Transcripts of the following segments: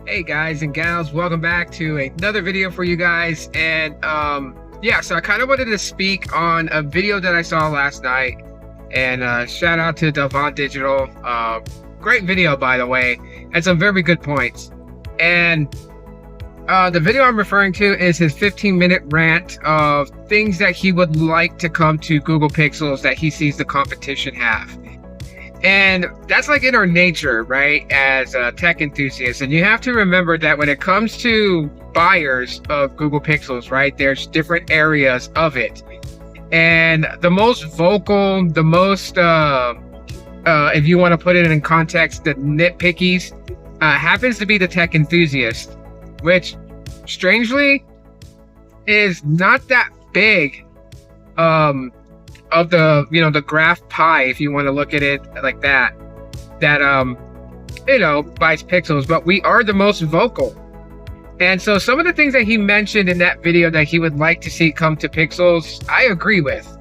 Hey guys and gals, welcome back to another video for you guys. And yeah, so I kind of wanted to speak on a video that I saw last night. And shout out to Dalevon Digital. Great video, by the way, and some very good points. And the video I'm referring to is his 15-minute rant of things that he would like to come to Google Pixels that he sees the competition have. And that's like in our nature, right, as tech enthusiasts. And you have to remember that when it comes to buyers of Google Pixels, right, there's different areas of it. And the most vocal, the most, if you want to put it in context, the nitpickies, happens to be the tech enthusiast, which strangely is not that big. Of the, the graph pie, if you want to look at it like that buys pixels, but we are the most vocal. And so some of the things that he mentioned in that video that he would like to see come to Pixels, I agree with.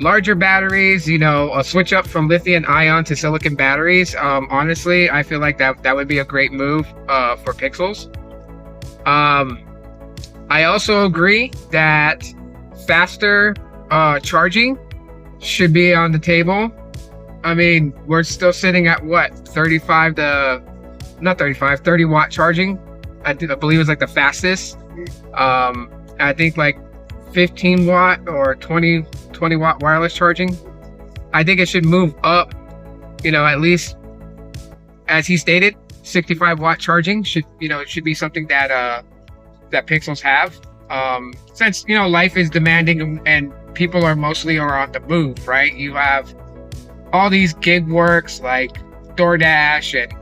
Larger batteries, a switch up from lithium ion to silicon batteries. Honestly, I feel like that would be a great move for Pixels. I also agree that faster charging should be on the table. I mean, we're still sitting at what, 30 watt charging. I believe it's like the fastest. I think like 15 watt or 20 watt wireless charging. I think it should move up, at least, as he stated, 65 watt charging should, it should be something that that Pixels have. Since life is demanding and people are mostly on the move, right? You have all these gig works like DoorDash and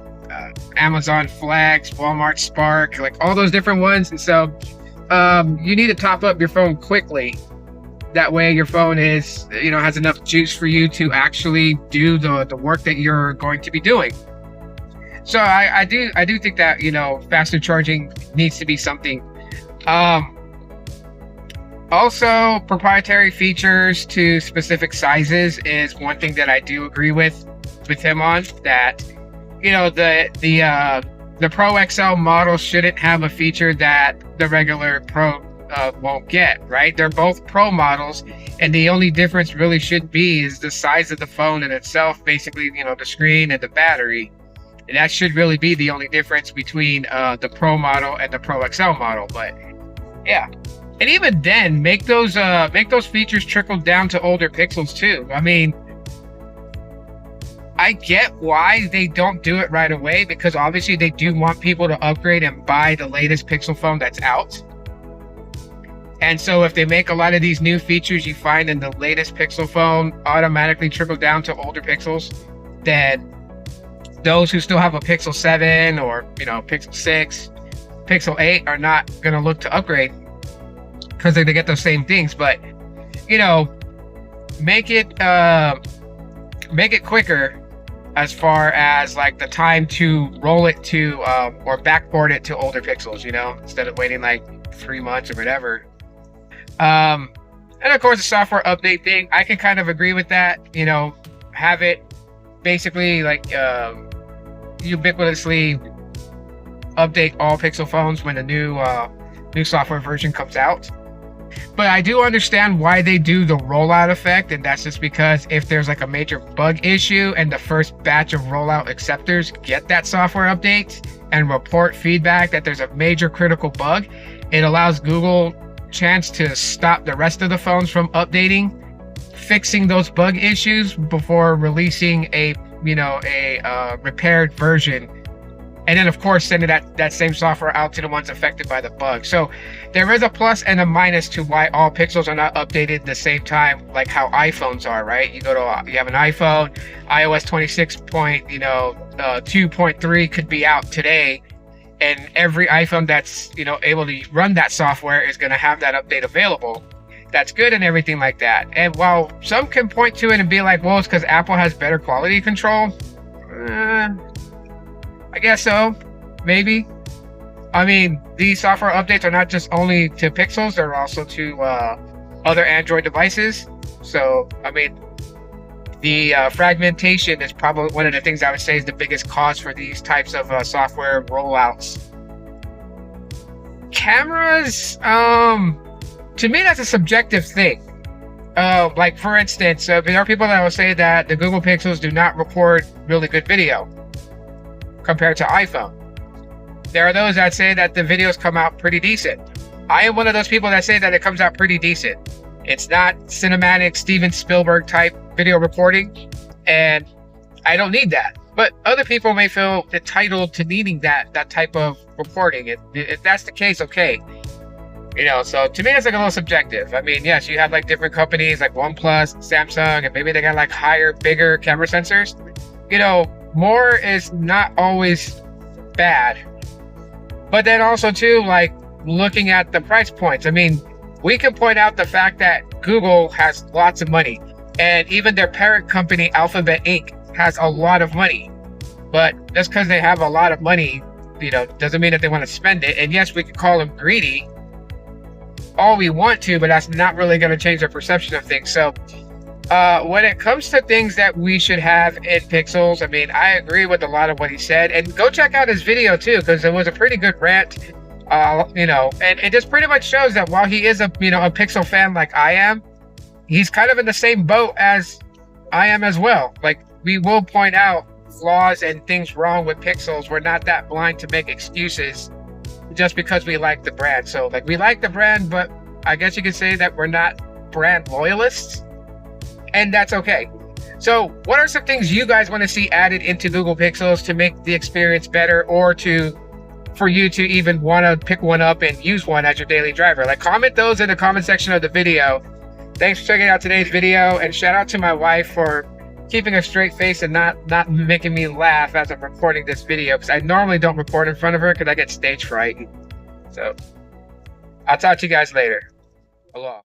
Amazon Flex, Walmart Spark, like all those different ones. And so you need to top up your phone quickly. That way your phone is, has enough juice for you to actually do the work that you're going to be doing. So I do think that, faster charging needs to be something. Also, proprietary features to specific sizes is one thing that I do agree with him on. That the Pro XL model shouldn't have a feature that the regular Pro won't get. Right? They're both Pro models, and the only difference really should be is the size of the phone in itself. Basically, the screen and the battery, and that should really be the only difference between the Pro model and the Pro XL model. But yeah. And even then, make those features trickle down to older Pixels too. I mean, I get why they don't do it right away, because obviously they do want people to upgrade and buy the latest Pixel phone that's out. And so if they make a lot of these new features you find in the latest Pixel phone automatically trickle down to older Pixels, then those who still have a Pixel 7 or, Pixel 6, Pixel 8 are not going to look to upgrade, because they get those same things. But make it quicker as far as like the time to roll it to or backport it to older Pixels, instead of waiting like 3 months or whatever. And of course the software update thing, I can kind of agree with that. Have it basically like ubiquitously update all Pixel phones when the new software version comes out. But I do understand why they do the rollout effect, and that's just because if there's like a major bug issue and the first batch of rollout acceptors get that software update and report feedback that there's a major critical bug, it allows Google chance to stop the rest of the phones from updating, fixing those bug issues before releasing a repaired version. And then, of course, sending that same software out to the ones affected by the bug. So there is a plus and a minus to why all Pixels are not updated at the same time, like how iPhones are, right? You have an iPhone, iOS 2.3 could be out today, and every iPhone that's able to run that software is going to have that update available. That's good and everything like that. And while some can point to it and be like, well, it's because Apple has better quality control. I guess so, maybe. I mean, these software updates are not just only to Pixels, they're also to other Android devices. So, I mean, The fragmentation is probably one of the things I would say is the biggest cause for these types of software rollouts. Cameras, to me, that's a subjective thing. Like for instance, there are people that will say that the Google Pixels do not record really good video compared to iPhone. There are those that say that the videos come out pretty decent. I am one of those people that say that it comes out pretty decent. It's not cinematic Steven Spielberg type video recording, and I don't need that. But other people may feel entitled to needing that type of recording. If that's the case, okay. You know, so to me, it's like a little subjective. I mean, yes, you have like different companies like OnePlus, Samsung, and maybe they got like higher, bigger camera sensors. You know, more is not always bad. But then also too, like looking at the price points. I mean, we can point out the fact that Google has lots of money, and even their parent company, Alphabet Inc., has a lot of money. But just because they have a lot of money, you know, doesn't mean that they want to spend it. And yes, we could call them greedy all we want to, but that's not really going to change our perception of things. So when it comes to things that we should have in Pixels, I mean, I agree with a lot of what he said. And go check out his video too, because it was a pretty good rant. You know, and it just pretty much shows that while he is a Pixel fan like I am, he's kind of in the same boat as I am as well. Like, we will point out flaws and things wrong with Pixels. We're not that blind to make excuses just because we like the brand. So like, we like the brand, but I guess you could say that we're not brand loyalists, and that's okay. So what are some things you guys want to see added into Google Pixels to make the experience better, or for you to even want to pick one up and use one as your daily driver? Like, comment those in the comment section of the video. Thanks for checking out today's video, and shout out to my wife for keeping a straight face and not making me laugh as I'm recording this video, because I normally don't record in front of her because I get stage fright. So I'll talk to you guys later. Aloha.